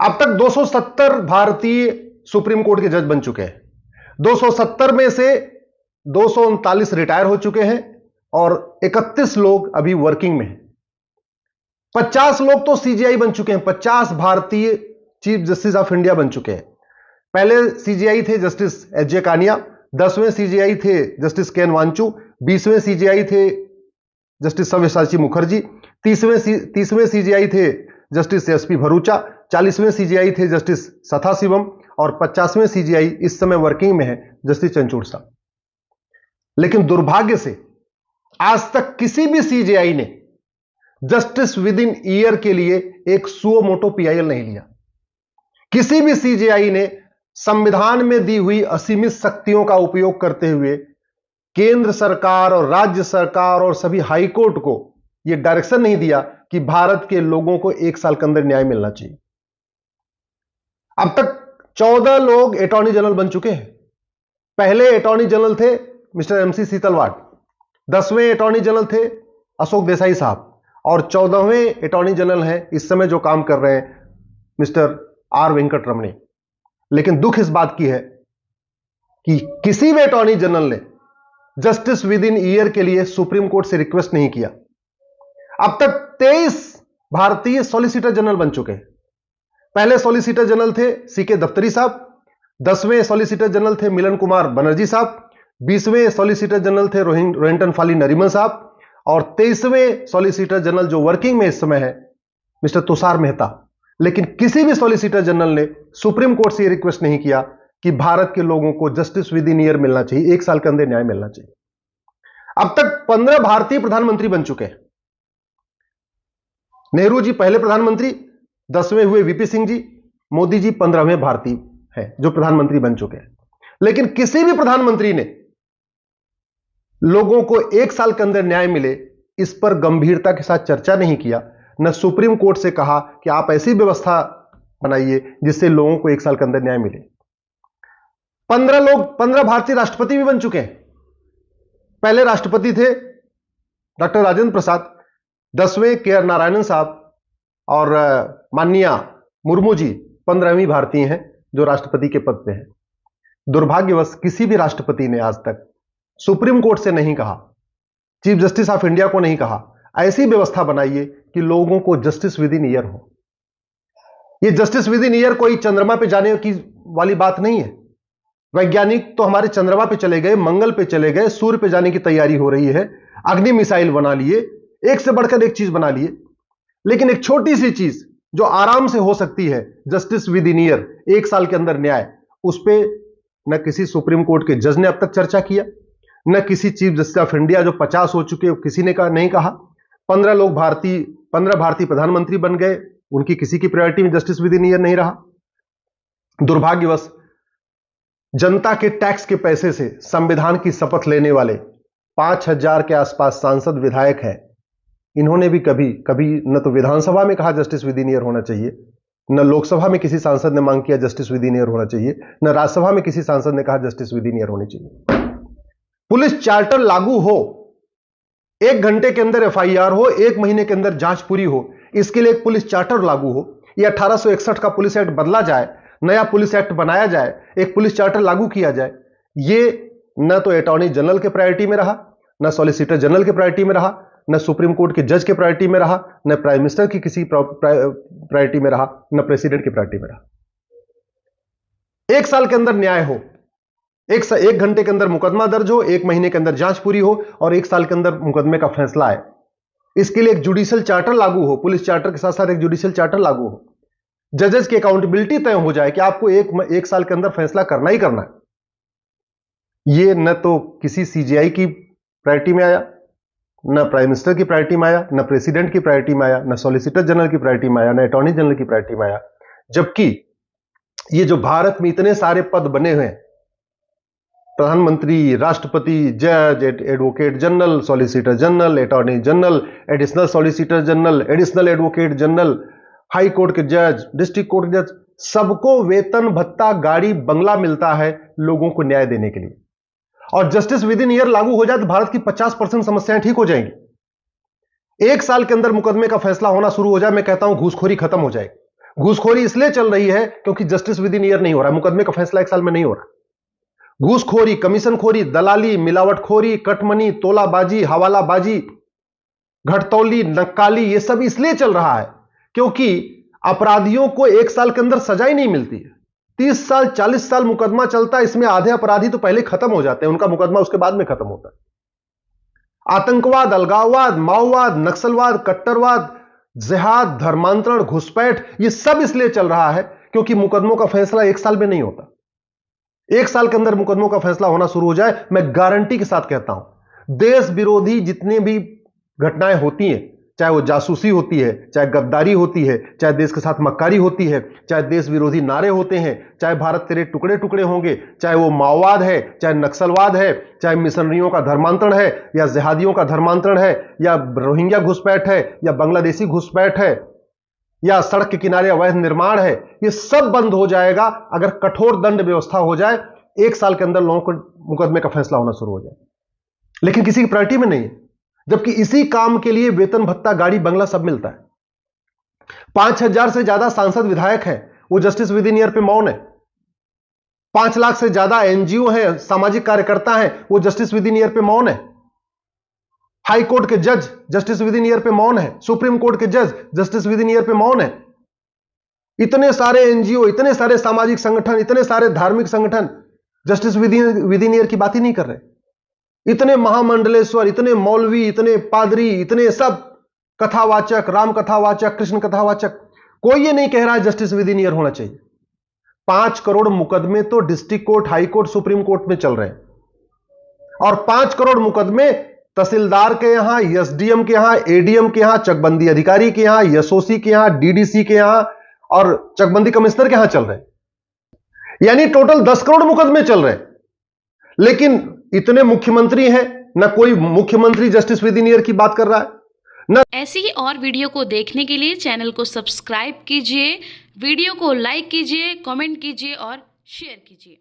अब तक 270 भारतीय सुप्रीम कोर्ट के जज बन चुके हैं। 270 में से 239 रिटायर हो चुके हैं और 31 लोग अभी वर्किंग में हैं। 50 लोग तो सीजीआई बन चुके हैं। 50 भारतीय चीफ जस्टिस ऑफ इंडिया बन चुके हैं। पहले सीजीआई थे जस्टिस एच.जे. कानिया, 10वें सीजीआई थे जस्टिस के.एन. वांचू, 20वें सीजीआई थे जस्टिस सव्यसाची मुखर्जी, 30वें सीजीआई थे जस्टिस एस.पी. भरूचा, 40वें सीजीआई थे जस्टिस सथाशिवम और 50वें सीजीआई इस समय वर्किंग में है जस्टिस चंद्रचूड़ साहब। लेकिन दुर्भाग्य से आज तक किसी भी सीजीआई ने जस्टिस विद इन ईयर के लिए एक सुओ मोटो पीआईएल नहीं लिया। किसी भी सीजीआई ने संविधान में दी हुई असीमित शक्तियों का उपयोग करते हुए केंद्र सरकार और राज्य सरकार और सभी हाईकोर्ट को यह डायरेक्शन नहीं दिया कि भारत के लोगों को 1 साल के अंदर न्याय मिलना चाहिए। अब तक 14 लोग अटॉर्नी जनरल बन चुके हैं। पहले अटॉर्नी जनरल थे मिस्टर एमसी सीतलवाड़, 10वें अटॉर्नी जनरल थे अशोक देसाई साहब और 14वें अटॉर्नी जनरल हैं इस समय जो काम कर रहे हैं मिस्टर आर वेंकट रमणी। लेकिन दुख इस बात की है कि किसी भी अटॉर्नी जनरल ने जस्टिस विद इन ईयर के लिए सुप्रीम कोर्ट से रिक्वेस्ट नहीं किया। अब तक 23 भारतीय सॉलिसिटर जनरल बन चुके हैं। पहले सॉलिसिटर जनरल थे सीके दफ्तरी साहब, 10वें सॉलिसिटर जनरल थे मिलन कुमार बनर्जी साहब, 20वें सॉलिसिटर जनरल थे रोहिंटन फाली नरीमन साहब और 23वें सॉलिसिटर जनरल जो वर्किंग में इस समय है मिस्टर तुषार मेहता। लेकिन किसी भी सॉलिसिटर जनरल ने सुप्रीम कोर्ट से यह रिक्वेस्ट नहीं किया कि भारत के लोगों को जस्टिस विद इन ईयर मिलना चाहिए, 1 साल के अंदर न्याय मिलना चाहिए। अब तक 15 भारतीय प्रधानमंत्री बन चुके हैं। नेहरू जी पहले प्रधानमंत्री, 10वें हुए वीपी सिंह जी, मोदी जी 15वें भारतीय हैं जो प्रधानमंत्री बन चुके हैं। लेकिन किसी भी प्रधानमंत्री ने लोगों को 1 साल के अंदर न्याय मिले इस पर गंभीरता के साथ चर्चा नहीं किया, न सुप्रीम कोर्ट से कहा कि आप ऐसी व्यवस्था बनाइए जिससे लोगों को 1 साल के अंदर न्याय मिले। 15 भारतीय राष्ट्रपति भी बन चुके हैं। पहले राष्ट्रपति थे डॉक्टर राजेंद्र प्रसाद, 10वें के आर नारायणन साहब और माननीय मुर्मू जी 15वीं भारतीय हैं जो राष्ट्रपति के पद पे हैं। दुर्भाग्यवश किसी भी राष्ट्रपति ने आज तक सुप्रीम कोर्ट से नहीं कहा, चीफ जस्टिस ऑफ इंडिया को नहीं कहा, ऐसी व्यवस्था बनाइए कि लोगों को जस्टिस विद इन ईयर हो। यह जस्टिस विद इन ईयर कोई चंद्रमा पे जाने की वाली बात नहीं है। वैज्ञानिक तो हमारे चंद्रमा पे चले गए, मंगल पे चले गए, सूर्य पे जाने की तैयारी हो रही है, अग्नि मिसाइल बना लिए, एक से बढ़कर एक चीज बना लिए। लेकिन एक छोटी सी चीज जो आराम से हो सकती है, जस्टिस विद इन ईयर, 1 साल के अंदर न्याय, उस पर न किसी सुप्रीम कोर्ट के जज ने अब तक चर्चा किया, न किसी चीफ जस्टिस ऑफ इंडिया जो 50 हो चुके किसी ने नहीं कहा। 15 भारतीय प्रधानमंत्री बन गए, उनकी किसी की प्रायोरिटी में जस्टिस विद इन ईयर नहीं रहा। दुर्भाग्यवश जनता के टैक्स के पैसे से संविधान की शपथ लेने वाले 5000 के आसपास सांसद विधायक हैं। इन्होंने भी कभी न तो विधानसभा में कहा जस्टिस विद इन ईयर होना चाहिए, न लोकसभा में किसी सांसद ने मांग किया जस्टिस विद इन ईयर होना चाहिए, न राज्यसभा में किसी सांसद ने कहा जस्टिस विद इन ईयर होनी चाहिए। पुलिस चार्टर लागू हो, 1 घंटे के अंदर एफआईआर हो, 1 महीने के अंदर जांच पूरी हो, इसके लिए एक पुलिस चार्टर लागू हो, या 1861 का पुलिस एक्ट बदला जाए, नया पुलिस एक्ट बनाया जाए, एक पुलिस चार्टर लागू किया जाए। यह न तो अटॉर्नी जनरल के प्रायोरिटी में रहा, न सॉलिसिटर जनरल के प्रायोरिटी में रहा, न सुप्रीम कोर्ट के जज के प्रायोरिटी में रहा, न प्राइम मिनिस्टर की किसी प्रायोरिटी में रहा, न प्रेसिडेंट की प्रायोरिटी में रहा। 1 साल के अंदर न्याय हो, 1 घंटे के अंदर मुकदमा दर्ज हो, 1 महीने के अंदर जांच पूरी हो और 1 साल के अंदर मुकदमे का फैसला आए। इसके लिए एक जुडिशियल चार्टर लागू हो, पुलिस चार्टर के साथ साथ एक जुडिशियल चार्टर लागू हो, जजेस की अकाउंटेबिलिटी तय हो जाए कि आपको 1 साल के अंदर फैसला करना ही करना है। यह न तो किसी सीजीआई की प्रायोरिटी में आया, न प्राइम मिनिस्टर की प्रायोरिटी में आया, न प्रेसिडेंट की प्रायोरिटी में आया, न सॉलिसिटर जनरल की प्रायोरिटी में आया, न अटॉर्नी जनरल की प्रायोरिटी में आया। जबकि ये जो भारत में इतने सारे पद बने हुए हैं, प्रधानमंत्री, राष्ट्रपति, जज, advocate general, solicitor general, attorney general, additional solicitor general, additional advocate general, high court के जज, डिस्ट्रिक्ट कोर्ट के जज, सबको वेतन भत्ता, गाड़ी, बंगला मिलता है लोगों को न्याय देने के लिए। और जस्टिस विद इन ईयर लागू हो जाए तो भारत की 50% समस्याएं ठीक हो जाएंगी। 1 साल के अंदर मुकदमे का फैसला होना शुरू हो जाए, मैं कहता हूं घूसखोरी खत्म हो जाएगी। घूसखोरी इसलिए चल रही है क्योंकि जस्टिस विद इन ईयर नहीं हो रहा है, मुकदमे का फैसला 1 साल में नहीं हो रहा। घूसखोरी, कमीशनखोरी, दलाली, मिलावटखोरी, कटमनी, तोलाबाजी, हवालाबाजी, घटतौली, नक्काली, ये सब इसलिए चल रहा है क्योंकि अपराधियों को 1 साल के अंदर सजा ही नहीं मिलती है। 30 साल 40 साल मुकदमा चलता है, इसमें आधे अपराधी तो पहले खत्म हो जाते हैं, उनका मुकदमा उसके बाद में खत्म होता है। आतंकवाद, अलगाववाद, माओवाद, नक्सलवाद, कट्टरवाद, जिहाद, धर्मांतरण, घुसपैठ, ये सब इसलिए चल रहा है क्योंकि मुकदमों का फैसला 1 साल में नहीं होता। 1 साल के अंदर मुकदमों का फैसला होना शुरू हो जाए, मैं गारंटी के साथ कहता हूं, देश विरोधी जितने भी घटनाएं होती हैं, चाहे वो जासूसी होती है, चाहे गद्दारी होती है, चाहे देश के साथ मक्कारी होती है, चाहे देश विरोधी नारे होते हैं, चाहे भारत तेरे टुकड़े टुकड़े होंगे, चाहे वो माओवाद है, चाहे नक्सलवाद है, चाहे मिशनरियों का धर्मांतरण है, या जिहादियों का धर्मांतरण है, या रोहिंग्या घुसपैठ है, या बांग्लादेशी घुसपैठ है, या सड़क के किनारे अवैध निर्माण है, ये सब बंद हो जाएगा अगर कठोर दंड व्यवस्था हो जाए, 1 साल के अंदर लोगों को मुकदमे का फैसला होना शुरू हो जाए। लेकिन किसी की प्रायोरिटी में नहीं है, जबकि इसी काम के लिए वेतन भत्ता, गाड़ी बंगला सब मिलता है। 5,000 से ज्यादा सांसद विधायक हैं, वो जस्टिस विद इन ईयर पे मौन है। 5 लाख से ज्यादा एनजीओ हैं, सामाजिक कार्यकर्ता हैं, वो जस्टिस विद इन ईयर पे मौन है। हाई कोर्ट के जज जस्टिस विद इन ईयर पे मौन है। सुप्रीम कोर्ट के जज जस्टिस विद इन ईयर पे मौन है। इतने सारे एनजीओ, इतने सारे सामाजिक संगठन, इतने सारे धार्मिक संगठन जस्टिस विद इन ईयर की बात ही नहीं कर रहे। इतने महामंडलेश्वर, इतने मौलवी, इतने पादरी, इतने सब कथावाचक, राम कथावाचक, कृष्ण कथावाचक, कोई ये नहीं कह रहा है जस्टिस विद इन ईयर होना चाहिए। 5 करोड़ मुकदमे तो district court, high court, supreme court में चल रहे हैं, और 5 करोड़ मुकदमे तहसीलदार के यहां, एसडीएम के यहां, एडीएम के यहां, चकबंदी अधिकारी के यहां, एसओसी के यहां, डीडीसी के यहां और चकबंदी कमिश्नर के यहां चल रहे हैं। यानी टोटल 10 करोड़ मुकदमे चल रहे हैं। लेकिन इतने मुख्यमंत्री हैं, ना कोई मुख्यमंत्री जस्टिस विद इन ईयर की बात कर रहा है ना। ऐसी ही और वीडियो को देखने के लिए चैनल को सब्सक्राइब कीजिए, वीडियो को लाइक कीजिए, कमेंट कीजिए और शेयर कीजिए।